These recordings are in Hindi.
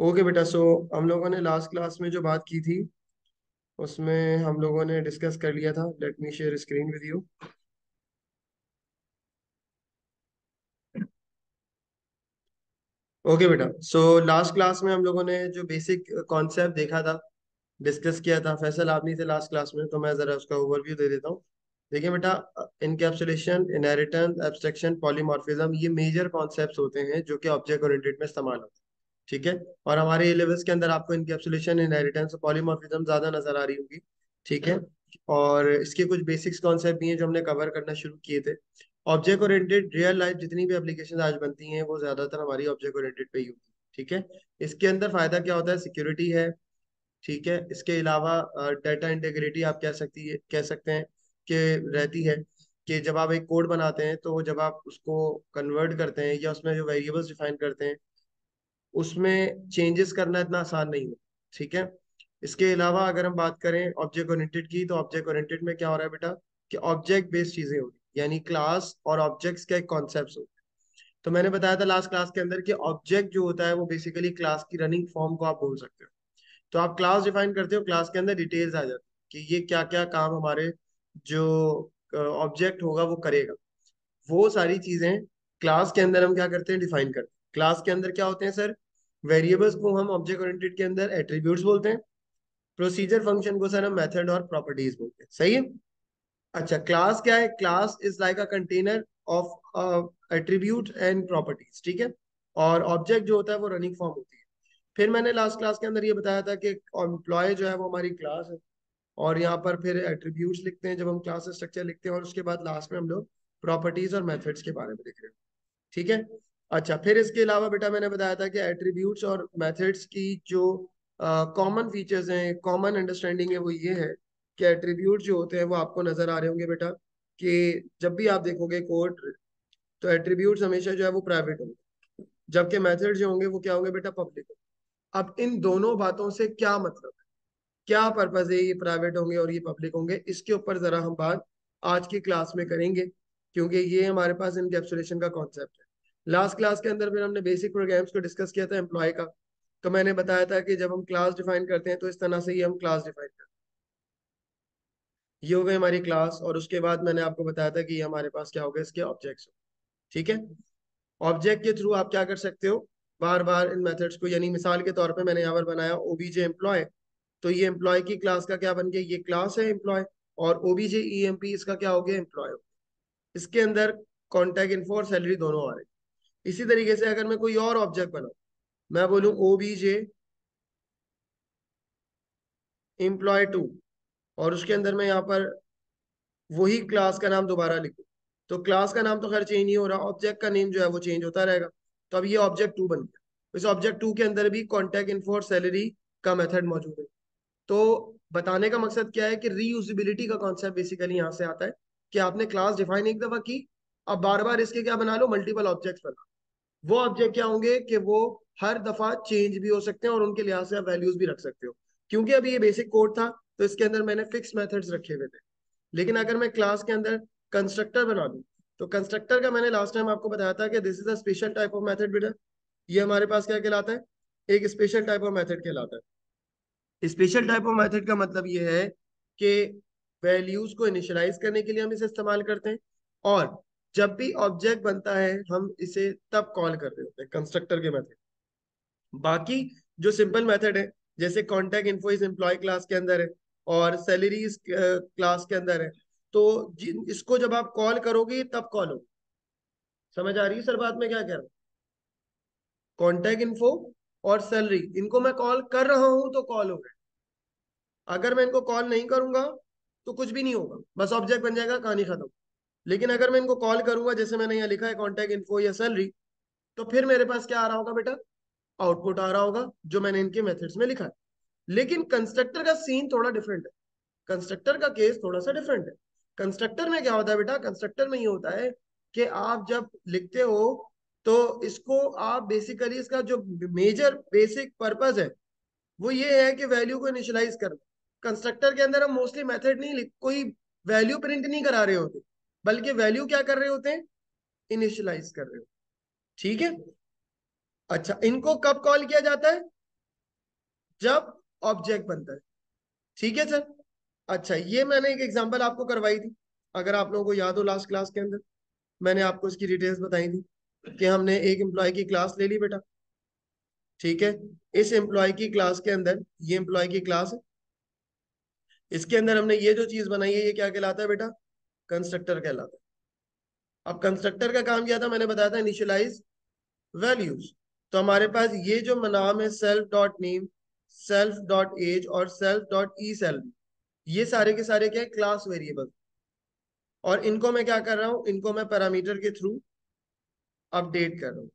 ओके बेटा। सो हम लोगों ने लास्ट क्लास में जो बात की थी उसमें हम लोगों ने डिस्कस कर लिया था। Let me share screen with you. Okay बेटा। सो लास्ट क्लास में हम लोगों ने जो बेसिक कॉन्सेप्ट देखा था, डिस्कस किया था। फैसल आप नहीं थे लास्ट क्लास में, तो मैं जरा उसका ओवरव्यू दे देता हूँ। देखिए बेटा, इनकैप्सुलेशन, इनहेरिटेंस, एब्स्ट्रैक्शन, पॉलीमॉर्फिज्म, ये मेजर कॉन्सेप्ट्स होते हैं जो कि ऑब्जेक्ट ओरिएंटेड में इस्तेमाल होते हैं। ठीक है। और हमारे ए लेवल्स के अंदर आपको इनकैप्सुलेशन, इनहेरिटेंस और पॉलीमॉर्फिज्म ज्यादा नजर आ रही होगी। ठीक है। और इसके कुछ बेसिक्स कॉन्सेप्ट भी हैं जो हमने कवर करना शुरू किए थे। ऑब्जेक्ट ओरिएंटेड रियल लाइफ जितनी भी एप्लीकेशन आज बनती हैं वो ज्यादातर हमारी ऑब्जेक्ट ओरिएंटेड पे ही होती है। ठीक है। इसके अंदर फायदा क्या होता है? सिक्योरिटी है। ठीक है। इसके अलावा डाटा इंटीग्रिटी आप कह सकते हैं कि रहती है। कि जब आप एक कोड बनाते हैं तो जब आप उसको कन्वर्ट करते हैं या उसमें जो वेरिएबल्स डिफाइन करते हैं उसमें चेंजेस करना इतना आसान नहीं है। ठीक है। इसके अलावा अगर हम बात करें ऑब्जेक्ट ओरिएंटेड की, तो ऑब्जेक्ट ओरिएंटेड में क्या हो रहा है बेटा कि ऑब्जेक्ट बेस्ड चीजें होगी, यानी क्लास और ऑब्जेक्ट्स का एक कॉन्सेप्ट होता है। तो मैंने बताया था लास्ट क्लास के अंदर कि ऑब्जेक्ट जो होता है वो बेसिकली क्लास की रनिंग फॉर्म को आप बोल सकते हो। तो आप क्लास डिफाइन करते हो, क्लास के अंदर डिटेल्स आ जाती है कि ये क्या क्या काम हमारे जो ऑब्जेक्ट होगा वो करेगा। वो सारी चीजें क्लास के अंदर हम क्या करते हैं? डिफाइन करते हैं। क्लास के अंदर क्या होते हैं सर? वेरिएबल्स को हम ऑब्जेक्ट ओरिएंटेड के अंदर एट्रीब्यूट्स बोलते हैं। प्रोसीजर फंक्शन को सर हम मेथड और प्रॉपर्टीज बोलते हैं। सही है। अच्छा, क्लास क्या है? Class is like a container of attribute and properties. ठीक है। और ऑब्जेक्ट जो होता है वो रनिंग फॉर्म होती है। फिर मैंने लास्ट क्लास के अंदर ये बताया था कि एम्प्लॉय जो है वो हमारी क्लास है। और यहाँ पर फिर एट्रीब्यूट्स लिखते हैं जब हम क्लास स्ट्रक्चर लिखते हैं, और उसके बाद लास्ट में हम लोग प्रॉपर्टीज और मेथड्स के बारे में लिख रहे हैं। ठीक है। अच्छा, फिर इसके अलावा बेटा मैंने बताया था कि एट्रीब्यूट्स और मेथड्स की जो कॉमन फीचर्स हैं, कॉमन अंडरस्टैंडिंग है, वो ये है कि एट्रीब्यूट जो होते हैं वो आपको नजर आ रहे होंगे बेटा कि जब भी आप देखोगे कोड, तो एट्रीब्यूट्स हमेशा जो है वो प्राइवेट होंगे, जबकि मेथड जो होंगे वो क्या होंगे बेटा? पब्लिक होंगे। अब इन दोनों बातों से क्या मतलब है, क्या पर्पज है? ये प्राइवेट होंगे और ये पब्लिक होंगे, इसके ऊपर जरा हम बात आज की क्लास में करेंगे, क्योंकि ये हमारे पास इनकैप्सुलेशन का कॉन्सेप्ट है। लास्ट क्लास के अंदर फिर हमने बेसिक प्रोग्राम्स को डिस्कस किया था एम्प्लॉय का। तो मैंने बताया था कि जब हम क्लास डिफाइन करते हैं तो इस तरह से ही हम क्लास डिफाइन करते हैं। ये हो गई हमारी क्लास, और उसके बाद मैंने आपको बताया था कि ये हमारे पास क्या हो गया? इसके ऑब्जेक्ट्स। ठीक है। ऑब्जेक्ट के थ्रू आप क्या कर सकते हो? बार बार इन मेथड्स को, यानी मिसाल के तौर पे मैंने यहाँ पर बनाया ओबीजे एम्प्लॉय। तो ये एम्प्लॉय की क्लास का क्या बन गया? ये क्लास है एम्प्लॉय। और ओबीजे ईएमपी इसका क्या हो गया? एम्प्लॉय। इसके अंदर कॉन्टैक्ट इन्फो और सैलरी दोनों आ रहे हैं। इसी तरीके से अगर मैं कोई और ऑब्जेक्ट बनाऊं, मैं बोलूं ओबीजे एम्प्लॉय टू, और उसके अंदर मैं यहाँ पर वही क्लास का नाम दोबारा लिखूं, तो क्लास का नाम तो खैर चेंज नहीं हो रहा, ऑब्जेक्ट का नेम जो है वो चेंज होता रहेगा। तो अब ये ऑब्जेक्ट टू बन गया। इस ऑब्जेक्ट टू के अंदर भी कॉन्टैक्ट इन्फो और सैलरी का मेथड मौजूद है। तो बताने का मकसद क्या है कि रीयूजिबिलिटी का कॉन्सेप्ट बेसिकली यहाँ से आता है कि आपने क्लास डिफाइन एक दफा की, अब बार बार इसके क्या बना लो? मल्टीपल ऑब्जेक्ट्स बना। वो ऑब्जेक्ट क्या होंगे कि वो हर दफा चेंज भी हो सकते हैं और उनके लिहाज से आप वैल्यूज भी रख सकते हो। क्योंकि अभी ये बेसिक कोड था तो इसके अंदर मैंने फिक्स मेथड्स रखे हुए थे। लेकिन अगर मैं क्लास के अंदर कंस्ट्रक्टर बना दूं, तो कंस्ट्रक्टर का मैंने लास्ट टाइम आपको बताया था कि this is a special type of method बेटा। ये हमारे पास क्या कहलाता है? एक स्पेशल टाइप ऑफ मेथड कहलाता है। स्पेशल टाइप ऑफ मेथड का मतलब ये है कि वैल्यूज को इनिशियलाइज करने के लिए हम इसे इस्तेमाल करते हैं, और जब भी ऑब्जेक्ट बनता है हम इसे तब कॉल कर रहे होते हैं कंस्ट्रक्टर के मेथड। बाकी जो सिंपल मेथड है, जैसे कॉन्टैक्ट इन्फो इस एम्प्लॉय क्लास के अंदर है और सैलरी इस क्लास के अंदर है, तो इसको जब आप कॉल करोगे तब कॉल हो। समझ आ रही है सर बात में क्या कह रहा हूँ? कॉन्टैक्ट इन्फो और सैलरी, इनको मैं कॉल कर रहा हूं तो कॉल हो गए। अगर मैं इनको कॉल नहीं करूंगा तो कुछ भी नहीं होगा, बस ऑब्जेक्ट बन जाएगा, कहानी खत्म। लेकिन अगर मैं इनको कॉल करूंगा, जैसे मैंने यहाँ लिखा है कॉन्टैक्ट इन्फो या सैलरी, तो फिर मेरे पास क्या आ रहा होगा बेटा? आउटपुट आ रहा होगा जो मैंने इनके मेथड्स में लिखा है। लेकिन कंस्ट्रक्टर का सीन थोड़ा डिफरेंट है। कंस्ट्रक्टर का केस थोड़ा सा डिफरेंट है। कंस्ट्रक्टर में क्या होता है बेटा? कंस्ट्रक्टर में ये होता है कि आप जब लिखते हो तो इसको आप बेसिकली, इसका जो मेजर बेसिक पर्पज है वो ये है कि वैल्यू को इनिशियलाइज करना। कंस्ट्रक्टर के अंदर हम मोस्टली मेथड नहीं लिख, कोई वैल्यू प्रिंट नहीं करा रहे होते, बल्कि वैल्यू क्या कर रहे होते हैं? इनिशियलाइज कर रहे हो। ठीक है। अच्छा, इनको कब कॉल किया जाता है? जब ऑब्जेक्ट बनता है। ठीक है सर। अच्छा, ये मैंने एक एग्जांपल आपको करवाई थी, अगर आप लोगों को याद हो लास्ट क्लास के अंदर मैंने आपको इसकी डिटेल्स बताई थी कि हमने एक एम्प्लॉय की क्लास ले ली बेटा। ठीक है। इस एम्प्लॉय की क्लास के अंदर, ये एम्प्लॉय की क्लास है, इसके अंदर हमने ये जो चीज बनाई है ये क्या कहलाता है बेटा? कंस्ट्रक्टर कहलाता है। अब कंस्ट्रक्टर का काम क्या था, मैंने बताया था इनिशियलाइज वैल्यूज। तो हमारे पास ये जो नाम है self dot name, self dot age और सेल्फ डॉट ई सेल्फ, ये सारे के सारे क्या है? Class variable. और इनको मैं क्या कर रहा हूं, इनको मैं पैरामीटर के थ्रू अपडेट कर रहा हूं।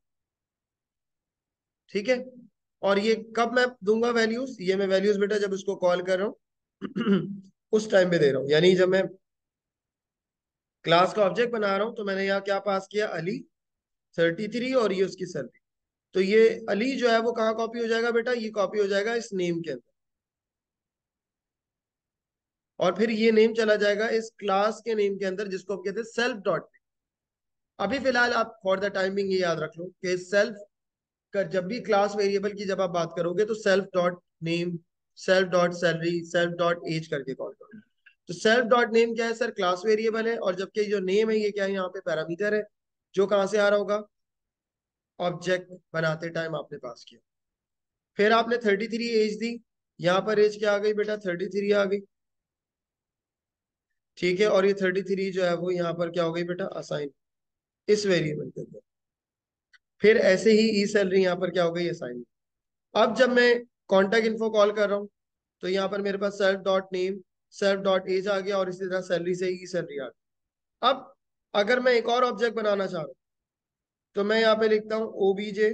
ठीक है। और ये कब मैं दूंगा वैल्यूज? ये मैं वैल्यूज बेटा जब इसको कॉल कर रहा हूं उस टाइम पे दे रहा हूं। यानी जब मैं क्लास का ऑब्जेक्ट बना रहा हूं तो मैंने यहाँ क्या पास किया? अली 33 और ये उसकी सैलरी। तो ये अली जो है वो कहाँ कॉपी हो जाएगा बेटा? ये कॉपी हो जाएगा इस नेम के अंदर, और फिर ये नेम चला जाएगा इस क्लास के नेम के अंदर जिसको आप कहते हैं सेल्फ डॉट। अभी फिलहाल आप फॉर द टाइमिंग ये याद रख लो कि सेल्फ का जब भी क्लास वेरिएबल की जब आप बात करोगे तो self dot name, self dot salary, self dot age करके कॉल करो। तो सेल्फ डॉट नेम क्या है सर? क्लास वेरिएबल है। और जबकि जो नेम है ये क्या है? यहाँ पे पैरामीटर है जो कहाँ से आ रहा होगा? ऑब्जेक्ट बनाते टाइम आपने पास किया। फिर आपने 33 एज दी, यहाँ पर एज क्या आ गई बेटा? 33 आ गई। ठीक है। और ये 33 जो है वो यहाँ पर क्या हो गई बेटा? असाइन इस वेरिएबल के अंदर। फिर ऐसे ही ई सैलरी यहाँ पर क्या हो गई? असाइन। अब जब मैं कॉन्टैक्ट इन्फो कॉल कर रहा हूँ तो यहाँ पर मेरे पास self dot name, self dot age आ गया और इसी तरह सैलरी से ई सैलरी आ गई। अब अगर मैं एक और ऑब्जेक्ट बनाना चाह रहा हूँ तो मैं यहाँ पे लिखता हूँ ओबीजे।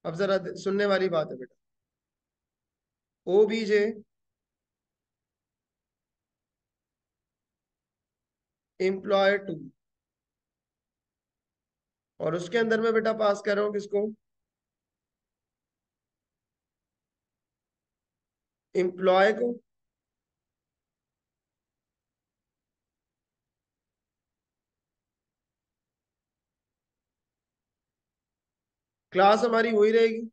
अब जरा सुनने वाली बात है बेटा। ओबीजे एम्प्लॉय टू, और उसके अंदर मैं बेटा पास कर रहा हूँ किसको? एम्प्लॉय को। क्लास हमारी वही रहेगी,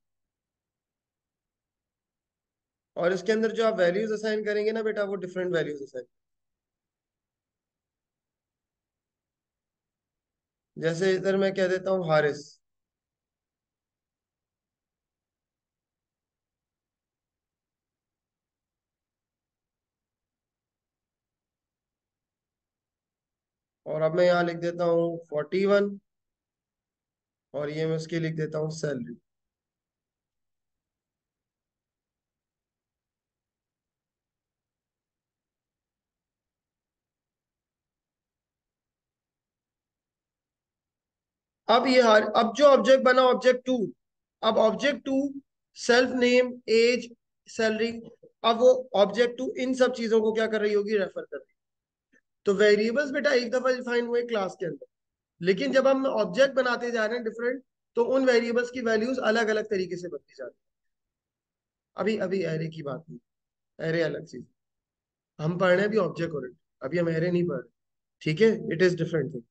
और इसके अंदर जो आप वैल्यूज असाइन करेंगे ना बेटा वो डिफरेंट वैल्यूज असाइन। जैसे इधर मैं कह देता हूँ हारिस, और अब मैं यहाँ लिख देता हूँ 41, और ये मैं उसकी लिख देता हूँ सैलरी। अब ये अब जो ऑब्जेक्ट बना ऑब्जेक्ट टू, अब object two self name, age, salary, अब वो ऑब्जेक्ट टू इन सब चीजों को क्या कर रही होगी? रेफर कर रही। तो वेरिएबल्स बेटा एक दफा डिफाइन हुए क्लास के अंदर, लेकिन जब हम ऑब्जेक्ट बनाते जा रहे हैं डिफरेंट, तो उन वेरिएबल्स की वैल्यूज अलग अलग तरीके से बनती जा रही है। अभी अभी एरे की बात नहीं, एरे अलग चीज। हम पढ़ रहे हैं अभी ऑब्जेक्ट ओरिएंटेड, अभी हम एरे नहीं पढ़ रहे। ठीक है, इट इज डिफरेंट थिंग।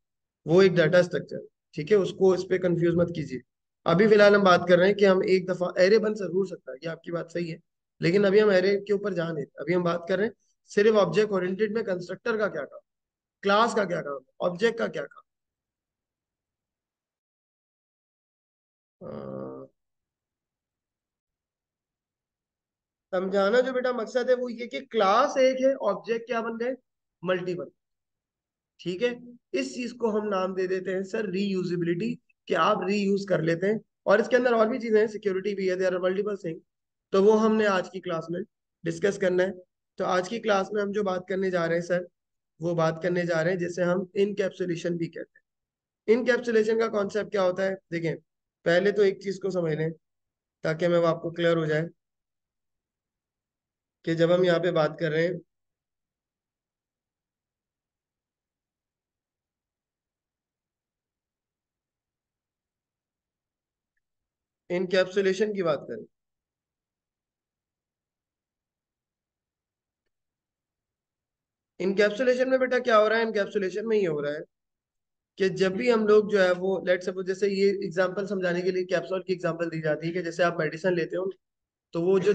वो एक डाटा स्ट्रक्चर है। ठीक है, उसको इस पे कंफ्यूज मत कीजिए। अभी फिलहाल हम बात कर रहे हैं कि हम एक दफा एरे बन जरूर सकता है, ये आपकी बात सही है, लेकिन अभी हम एरे के ऊपर जा नहीं रहे। अभी हम बात कर रहे हैं सिर्फ ऑब्जेक्ट ओरिएंटेड में कंस्ट्रक्टर का क्या काम, क्लास का क्या काम, ऑब्जेक्ट का क्या काम। समझाना जो बेटा मकसद है वो ये कि क्लास एक है, ऑब्जेक्ट क्या बन गए? मल्टीपल। ठीक है। इस चीज को हम नाम दे देते हैं सर रीयूजिबिलिटी, कि आप रीयूज कर लेते हैं। और इसके अंदर और भी चीजें हैं, सिक्योरिटी भी है, देयर आर मल्टीपल थिंग। तो वो हमने आज की क्लास में डिस्कस करना है। तो आज की क्लास में हम जो बात करने जा रहे हैं सर, वो बात करने जा रहे हैं जिसे हम इनकैप्सुलेशन भी कहते हैं। इनकैप्सुलेशन का कॉन्सेप्ट क्या होता है? देखें, पहले तो एक चीज को समझ लें ताकि मैं वो आपको क्लियर हो जाए कि जब हम यहाँ पे बात कर रहे हैं इनकैप्सुलेशन की बात करें, इनकैप्सुलेशन में बेटा क्या हो रहा है? इनकैप्सुलेशन में ये हो रहा है कि जब भी हम लोग जो है वो लेट सपोज, जैसे ये एग्जांपल समझाने के लिए कैप्सूल की एग्जांपल दी जाती है कि जैसे आप मेडिसिन लेते हो तो वो जो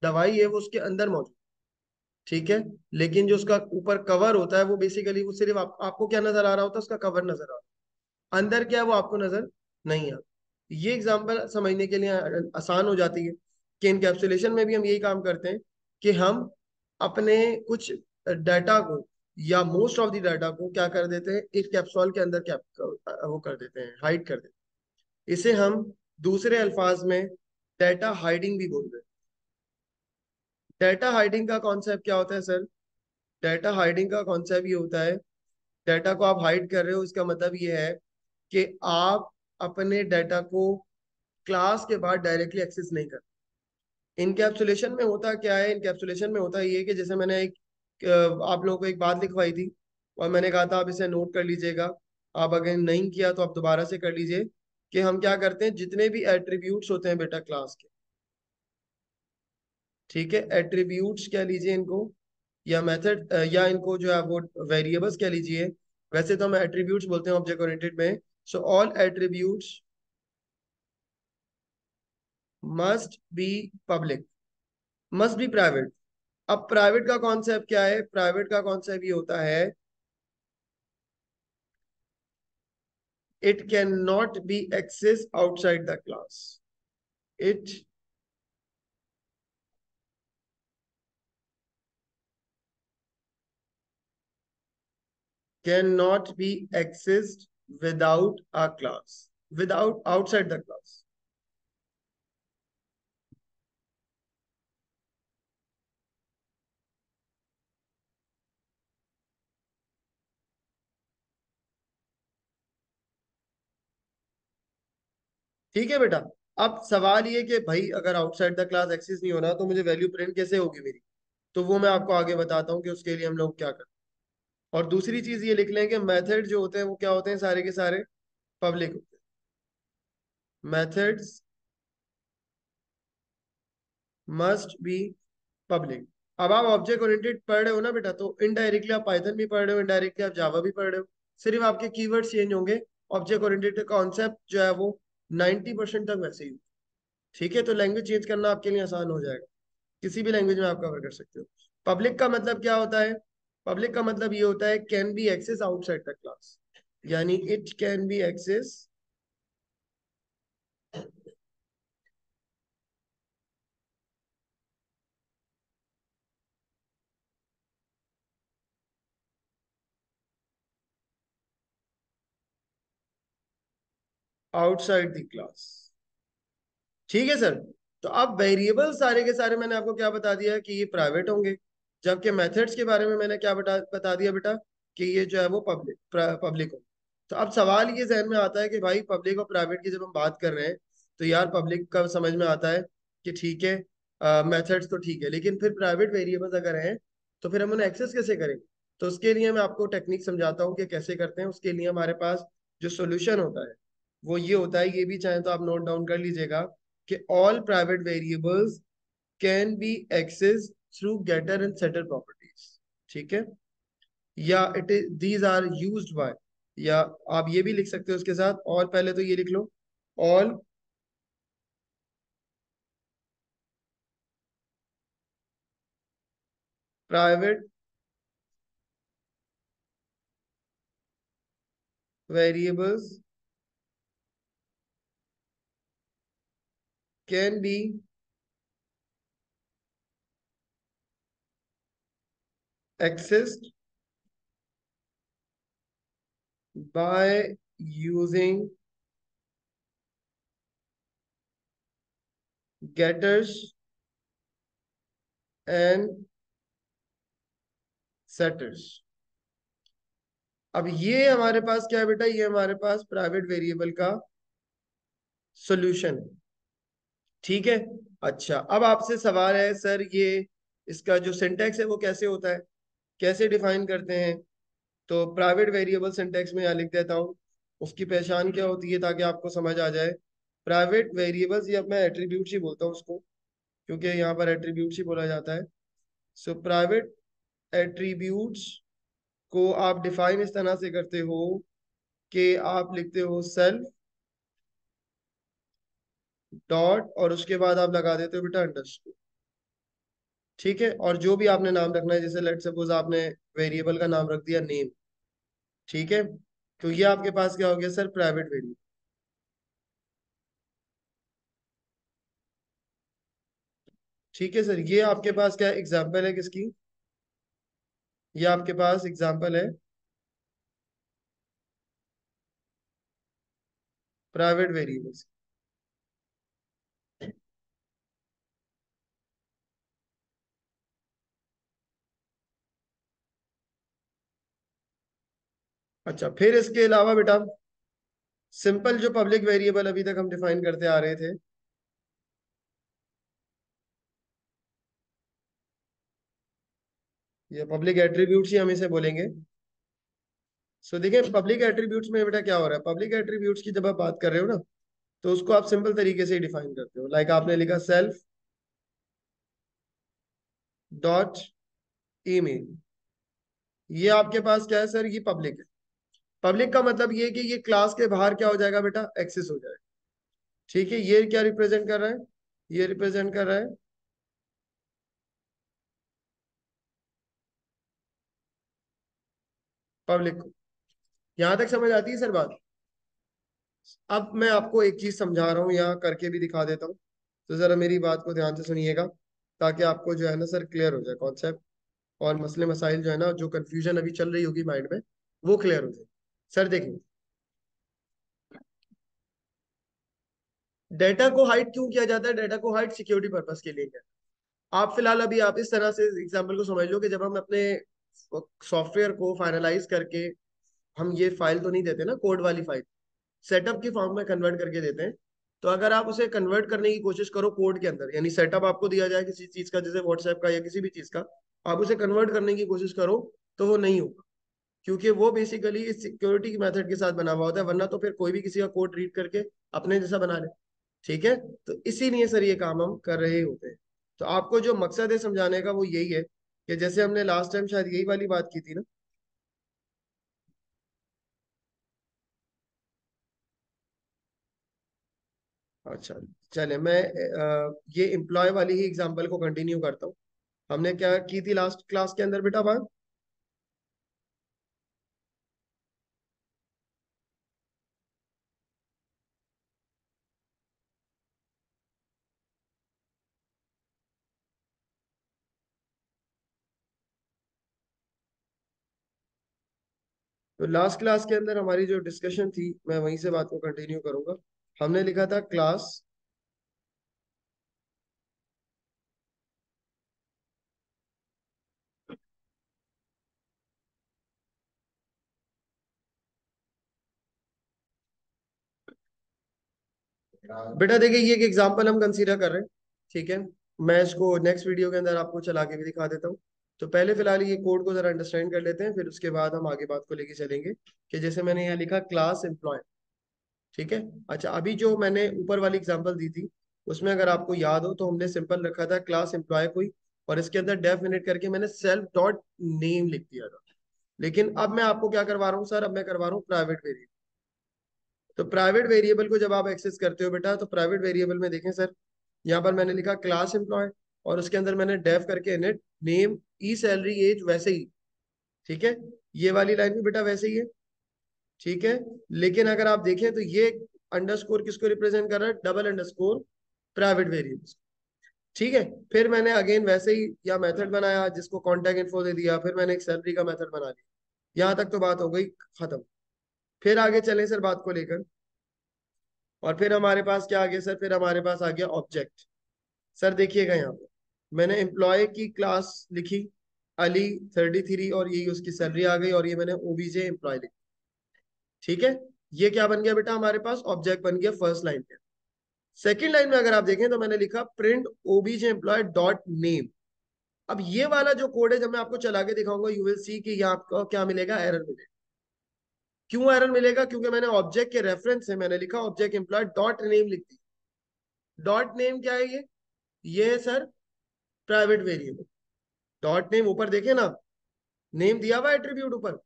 दवाई है वो उसके अंदर मौजूद, ठीक है। लेकिन जो उसका ऊपर कवर होता है वो बेसिकली वो सिर्फ आपको क्या नजर आ रहा होता है, उसका कवर नजर आ रहा है, अंदर क्या है वो आपको नजर नहीं आता। ये एग्जांपल समझने के लिए आसान हो जाती है कि इनकैप्सुलेशन में भी हम यही काम करते हैं कि हम अपने कुछ डाटा को या मोस्ट ऑफ द डाटा को क्या कर देते हैं, एक कैप्सूल के अंदर क्या वो कर देते हैं, हाइड कर देते हैं। इसे हम दूसरे अल्फाज में डाटा हाइडिंग भी बोलते हैं। डाटा हाइडिंग का कॉन्सेप्ट क्या होता है सर? डाटा हाइडिंग का कॉन्सेप्ट ये होता है, डाटा को आप हाइड कर रहे हो, इसका मतलब ये है कि आप अपने डाटा को क्लास के बाद डायरेक्टली एक्सेस नहीं कर। इनकैप्सुलेशन में होता क्या है, इनकैप्सुलेशन में होता ये कि जैसे मैंने एक आप लोगों को एक बात लिखवाई थी और मैंने कहा था आप इसे नोट कर लीजिएगा, आप अगर नहीं किया तो आप दोबारा से कर लीजिए, कि हम क्या करते हैं, जितने भी एट्रीब्यूट्स होते हैं बेटा क्लास के, ठीक है, एट्रीब्यूट्स कह लीजिए इनको, या मेथड या इनको जो है वो वेरिएबल्स कह लीजिए। वैसे तो हम एट्रीब्यूट्स बोलते हैं ऑब्जेक्ट ओरिएंटेड में। So all attributes must be public, must be private. अब प्राइवेट का कॉन्सेप्ट क्या है? प्राइवेट का कॉन्सेप्ट ये होता है, it can not be access outside the class. It can not be accessed without a class, without outside the class. ठीक है बेटा। अब सवाल ये कि भाई अगर आउटसाइड द क्लास एक्सेस नहीं हो रहा तो मुझे वैल्यू प्रिंट कैसे होगी मेरी? तो वो मैं आपको आगे बताता हूँ कि उसके लिए हम लोग क्या करें। और दूसरी चीज ये लिख लें कि मेथड जो होते हैं वो क्या होते हैं, सारे के सारे पब्लिक होते हैं। Methods must be public. अब आप ऑब्जेक्ट ओरिएंटेड पढ़ रहे हो ना बेटा, तो इनडायरेक्टली आप पाइथन भी पढ़ रहे हो, इनडायरेक्टली आप जावा भी पढ़ रहे हो, सिर्फ आपके कीवर्ड्स चेंज होंगे। ऑब्जेक्ट ओरिएंटेड का कॉन्सेप्ट जो है वो 90% तक वैसे ही। ठीक है, तो लैंग्वेज चेंज करना आपके लिए आसान हो जाएगा, किसी भी लैंग्वेज में आप कवर कर सकते हो। पब्लिक का मतलब क्या होता है? पब्लिक का मतलब ये होता है can be access outside the class, यानी it can be access outside the class. ठीक है सर। तो अब वेरिएबल सारे के सारे मैंने आपको क्या बता दिया कि ये प्राइवेट होंगे, जबकि मेथड्स के बारे में मैंने क्या बता दिया बेटा कि ये जो है वो पब्लिक पब्लिक हो। तो अब सवाल ये जहन में आता है कि भाई पब्लिक और प्राइवेट की जब हम बात कर रहे हैं, तो यार पब्लिक का समझ में आता है कि ठीक है, मेथड्स तो ठीक है, लेकिन फिर प्राइवेट वेरिएबल्स अगर हैं तो फिर हम उन्हें एक्सेस कैसे करेंगे? तो उसके लिए मैं आपको टेक्निक समझाता हूँ कि कैसे करते हैं। उसके लिए हमारे पास जो सोल्यूशन होता है वो ये होता है, ये भी चाहे तो आप नोट डाउन कर लीजिएगा, कि all private variables can be accessed through getter and setter properties। ठीक है, या it is these are used by, या आप ये भी लिख सकते हो उसके साथ, और पहले तो ये लिख लो, all private variables can be accessed by using getters and setters। अब ये हमारे पास क्या है बेटा, ये हमारे पास प्राइवेट वेरिएबल का सॉल्यूशन है। ठीक है। अच्छा, अब आपसे सवाल है सर, ये इसका जो सिंटैक्स है वो कैसे होता है, कैसे डिफाइन करते हैं? तो प्राइवेट वेरिएबल सिंटैक्स में यहाँ लिख देता हूँ, उसकी पहचान क्या होती है ताकि आपको समझ आ जाए। प्राइवेट वेरिएबल्स, या मैं एट्रीब्यूट्स ही बोलता हूँ उसको, क्योंकि यहाँ पर एट्रीब्यूट्स ही बोला जाता है। सो प्राइवेट एट्रीब्यूट्स को आप डिफाइन इस तरह से करते हो कि आप लिखते हो सेल्फ डॉट, और उसके बाद आप लगा देते हो बेटा अंडरस्कोर। ठीक है, और जो भी आपने नाम रखना है, जैसे लेट सपोज आपने वेरिएबल का नाम रख दिया नेम, ठीक है, तो ये आपके पास क्या हो गया सर, प्राइवेट वेरिएबल। ठीक है सर, ये आपके पास क्या एग्जांपल है किसकी, ये आपके पास एग्जांपल है प्राइवेट वेरिएबल्स। अच्छा, फिर इसके अलावा बेटा सिंपल जो पब्लिक वेरिएबल अभी तक हम डिफाइन करते आ रहे थे, ये पब्लिक एट्रीब्यूट्स ही हम इसे बोलेंगे। सो देखिए, पब्लिक एट्रीब्यूट्स में बेटा क्या हो रहा है, पब्लिक एट्रीब्यूट्स की जब आप बात कर रहे हो ना, तो उसको आप सिंपल तरीके से डिफाइन करते हो, लाइक आपने लिखा सेल्फ डॉट ईमेल, ये आपके पास क्या है सर, ये पब्लिक है। पब्लिक का मतलब ये है कि ये क्लास के बाहर क्या हो जाएगा बेटा, एक्सेस हो जाएगा। ठीक है, ये क्या रिप्रेजेंट कर रहा है, ये रिप्रेजेंट कर रहा है पब्लिक को। यहां तक समझ आती है सर बात। अब मैं आपको एक चीज समझा रहा हूँ, यहाँ करके भी दिखा देता हूँ, तो जरा मेरी बात को ध्यान से सुनिएगा, ताकि आपको जो है ना सर क्लियर हो जाए कॉन्सेप्ट, और मसले मसाइल जो है ना, जो कंफ्यूजन अभी चल रही होगी माइंड में, वो क्लियर हो जाए। सर देखिए, डेटा को हाइड क्यों किया जाता है, डेटा को हाइड सिक्योरिटी पर्पस के लिए किया। आप फिलहाल अभी आप इस तरह से एग्जाम्पल को समझ लो कि जब हम अपने सॉफ्टवेयर को फाइनलाइज करके, हम ये फाइल तो नहीं देते ना, कोड वाली फाइल सेटअप की फॉर्म में कन्वर्ट करके देते हैं। तो अगर आप उसे कन्वर्ट करने की कोशिश करो कोड के अंदर, यानी सेटअप आपको दिया जाए किसी चीज का, जैसे व्हाट्सएप का या किसी भी चीज का, आप उसे कन्वर्ट करने की कोशिश करो, तो वो नहीं होगा, क्योंकि वो बेसिकली इस सिक्योरिटी मेथड के साथ बना हुआ होता है, वरना तो फिर कोई भी किसी का कोड रीड करके अपने जैसा बना ले। ठीक है, तो इसीलिए सर ये काम हम कर रहे होते हैं। तो आपको जो मकसद है समझाने का वो यही है, कि जैसे हमने लास्ट टाइम शायद यही वाली बात की थी ना। अच्छा, चले मैं ये एम्प्लॉय वाली ही एग्जांपल को कंटिन्यू करता हूँ। हमने क्या की थी लास्ट क्लास के अंदर बेटा बात, तो लास्ट क्लास के अंदर हमारी जो डिस्कशन थी, मैं वहीं से बात को कंटिन्यू करूंगा। हमने लिखा था क्लास, बेटा देखिए ये एक एग्जांपल हम कंसीडर कर रहे हैं, ठीक है, मैं इसको नेक्स्ट वीडियो के अंदर आपको चला के भी दिखा देता हूँ। तो पहले फिलहाल ये कोड को जरा अंडरस्टैंड कर लेते हैं, फिर उसके बाद हम आगे बात को लेके चलेंगे, कि जैसे मैंने यहाँ लिखा क्लास एम्प्लॉय। ठीक है, अच्छा अभी जो मैंने ऊपर वाली एग्जांपल दी थी, उसमें अगर आपको याद हो, तो हमने सिंपल रखा था क्लास एम्प्लॉय कोई, और इसके अंदर डेफिनेट करके मैंने सेल्फ डॉट नेम लिख दिया था। लेकिन अब मैं आपको क्या करवा रहा हूँ सर, अब मैं करवा रहा हूँ प्राइवेट वेरिएबल। तो प्राइवेट वेरिएबल को जब आप एक्सेस करते हो बेटा, तो प्राइवेट वेरिएबल में देखें सर, यहाँ पर मैंने लिखा क्लास एम्प्लॉय, और उसके अंदर मैंने डेफ करके इनिट नेम ई सैलरी एज वैसे ही। ठीक है, ये वाली लाइन भी बेटा वैसे ही है। ठीक है, लेकिन अगर आप देखें तो ये अंडरस्कोर किसको रिप्रेजेंट कर रहा है, डबल अंडरस्कोर प्राइवेट वेरिएबल्स। ठीक है, फिर मैंने अगेन वैसे ही या मेथड बनाया जिसको कॉन्टैक्ट इन्फो दे दिया, फिर मैंने एक सैलरी का मेथड बना लिया। यहाँ तक तो बात हो गई खत्म। फिर आगे चले सर बात को लेकर, और फिर हमारे पास क्या आ गया सर, फिर हमारे पास आ गया ऑब्जेक्ट। सर देखिएगा यहाँ पे मैंने एम्प्लॉय की क्लास लिखी अली 33, और यही उसकी सैलरी आ गई, और ये मैंने ओबीजे एम्प्लॉय लिखी। ठीक है, ये क्या बन गया बेटा, हमारे पास ऑब्जेक्ट बन गया फर्स्ट लाइन पे। सेकेंड लाइन में अगर आप देखें, तो मैंने लिखा print OBJ employ dot name. अब ये वाला जो कोड है, जब मैं आपको चला के दिखाऊंगा, यू विल सी कि यहाँ आपको क्या मिलेगा, एरर मिलेगा। क्यों एरर मिलेगा, क्योंकि मैंने ऑब्जेक्ट के रेफरेंस से मैंने लिखा ऑब्जेक्ट एम्प्लॉय डॉट नेम लिख दी। डॉट नेम क्या है, ये है sir private variable. Dot name ऊपर देखे ना, नेम दिया हुआ एट्रीब्यूट ऊपर,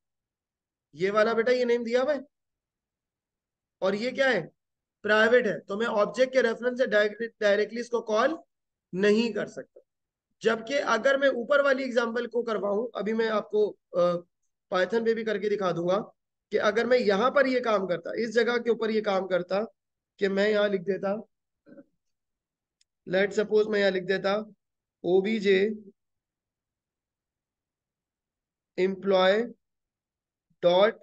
ये वाला बेटा ये नेम दिया हुआ है, और ये क्या है, प्राइवेट है, तो मैं ऑब्जेक्ट के रेफरेंस से डायरेक्टली इसको कॉल नहीं कर सकता। जबकि अगर मैं ऊपर वाली एग्जांपल को करवाऊं, अभी मैं आपको पाइथन पे भी करके दिखा दूंगा कि अगर मैं यहां पर ये काम करता, इस जगह के ऊपर ये काम करता, कि मैं यहां लिख देता, लेट सपोज मैं यहां लिख देता ओबीजे एम्प्लॉय डॉट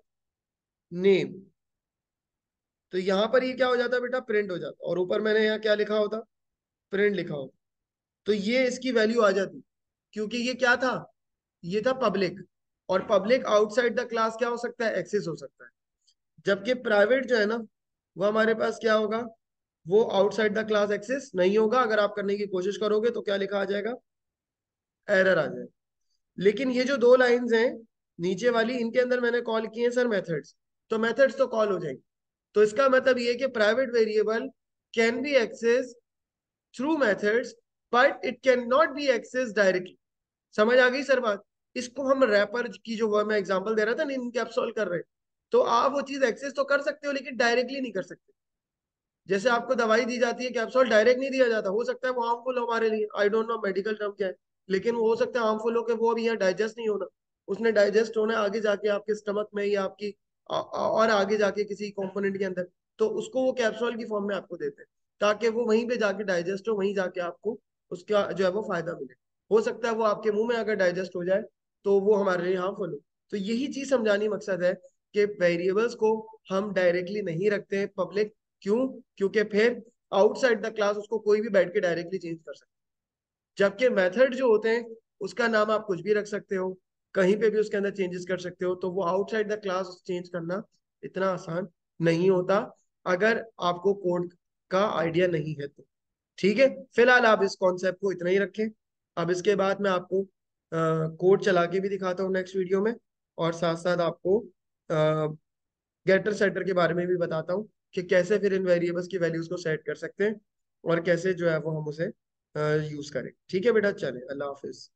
नेम, तो यहां पर ये क्या हो जाता बेटा, प्रिंट हो जाता, और ऊपर मैंने यहाँ क्या लिखा होता, प्रिंट लिखा होता, तो ये इसकी वैल्यू आ जाती, क्योंकि ये क्या था, ये था पब्लिक, और पब्लिक आउटसाइड द क्लास क्या हो सकता है, एक्सेस हो सकता है। जबकि प्राइवेट जो है ना, वो हमारे पास क्या होगा, वो आउटसाइड द क्लास एक्सेस नहीं होगा। अगर आप करने की कोशिश करोगे तो क्या लिखा आ जाएगा, एरर आ जाएगा। लेकिन ये जो दो लाइंस हैं नीचे वाली, इनके अंदर मैंने कॉल किए हैं सर मेथड्स, तो मेथड्स तो कॉल हो जाएंगे। तो इसका मतलब ये है कि private variable can be access through methods, but it can not be access directly. समझ आ गई सर बात। इसको हम रैपर की जो वो मैं एग्जांपल दे रहा था ना, इनकैप्सुलेट कर रहे हैं, तो आप वो चीज एक्सेस तो कर सकते हो लेकिन डायरेक्टली नहीं कर सकते। जैसे आपको दवाई दी जाती है, कैप्सूल डायरेक्ट नहीं दिया जाता, हो सकता है वो हार्मफुल हो हमारे लिए, I don't know medical term क्या है, लेकिन वो हो सकता है हार्मफुल हो के वो अभी यहाँ डाइजेस्ट नहीं होना, उसने डाइजेस्ट होना है आगे जाके आपके स्टमक में या आपकी और आगे जाके किसी कंपोनेंट के अंदर, तो उसको वो कैप्सूल की फॉर्म में आपको देते हैं, ताकि वो वहीं पे जाके डाइजेस्ट हो, वहीं जाके आपको उसका जो है वो फायदा मिले। हो सकता है वो आपके मुंह में अगर डाइजेस्ट हो जाए तो वो हमारे लिए हार्मफुल हो। तो यही चीज समझानी मकसद है कि वेरिएबल्स को हम डायरेक्टली नहीं रखते हैं पब्लिक। क्यों? क्योंकि फिर आउटसाइड द क्लास उसको कोई भी बैठ के डायरेक्टली चेंज कर सकता है। जबकि मेथड जो होते हैं उसका नाम आप कुछ भी रख सकते हो, कहीं पे भी उसके अंदर चेंजेस कर सकते हो, तो वो आउटसाइड द क्लास चेंज करना इतना आसान नहीं होता अगर आपको कोड का आइडिया नहीं है तो। ठीक है, फिलहाल आप इस कॉन्सेप्ट को इतना ही रखें। अब इसके बाद मैं आपको कोड चला के भी दिखाता हूँ नेक्स्ट वीडियो में, और साथ साथ आपको गेटर सेटर के बारे में भी बताता हूँ कि कैसे फिर इन वेरिएबल्स की वैल्यूज को सेट कर सकते हैं और कैसे जो है वो हम उसे यूज करें। ठीक है बेटा, चले, अल्लाह हाफिज।